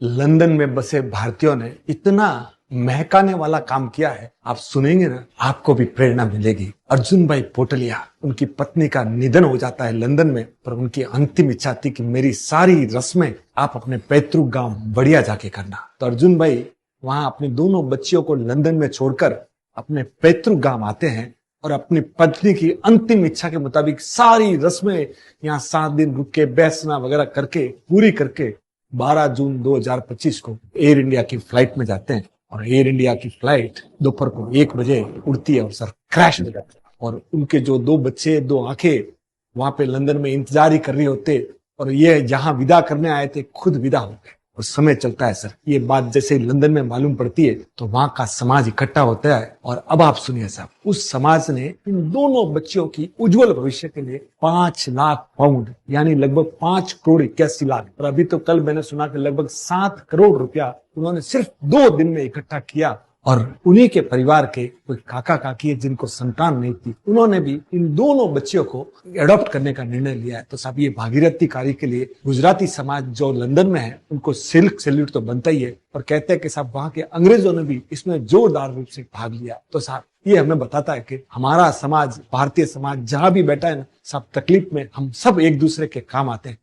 London में बसे भारतीयों ने इतना महकाने वाला काम किया है, आप सुनेंगे ना, आपको भी प्रेरणा मिलेगी। अर्जुन भाई पोटलिया, उनकी पत्नी का निधन हो जाता है लंदन में, पर उनकी अंतिम इच्छा थी कि मेरी सारी रस्में आप अपने पैतृक गांव बढ़िया जाके करना। तो अर्जुन भाई वहां अपनी दोनों बच्चियों को लंदन में छोड़कर अपने पैतृक गांव आते हैं और अपनी पत्नी की अंतिम इच्छा के मुताबिक सारी रस्में यहाँ 7 दिन रुक के बैठना वगैरह करके पूरी करके 12 जून 2025 को एयर इंडिया की फ्लाइट में जाते हैं। और एयर इंडिया की फ्लाइट दोपहर को 1 बजे उड़ती है और सर क्रैश हो जाता है। और उनके जो 2 बच्चे, 2 आंखें वहां पे लंदन में इंतजार ही कर रहे होते और ये जहां विदा करने आए थे खुद विदा हो गए। और समय चलता है सर, ये बात जैसे लंदन में मालूम पड़ती है तो वहां का समाज इकट्ठा होता है। और अब आप सुनिए साहब, उस समाज ने इन दोनों बच्चियों की उज्जवल भविष्य के लिए 5 लाख पाउंड यानी लगभग 5 करोड़ 81 लाख, और अभी तो कल मैंने सुना कि लगभग 7 करोड़ रुपया उन्होंने सिर्फ 2 दिन में इकट्ठा किया। और उन्हीं के परिवार के कोई काका काकी है जिनको संतान नहीं थी, उन्होंने भी इन दोनों बच्चियों को एडॉप्ट करने का निर्णय लिया है। तो साहब ये भागीरथी कार्य के लिए गुजराती समाज जो लंदन में है उनको सिल्क सैल्यूट तो बनता ही है। और कहते हैं कि साहब वहां के अंग्रेजों ने भी इसमें जोरदार रूप से भाग लिया। तो साहब ये हमें बताता है कि हमारा समाज, भारतीय समाज जहां भी बैठा है ना साहब, तकलीफ में हम सब एक दूसरे के काम आते हैं।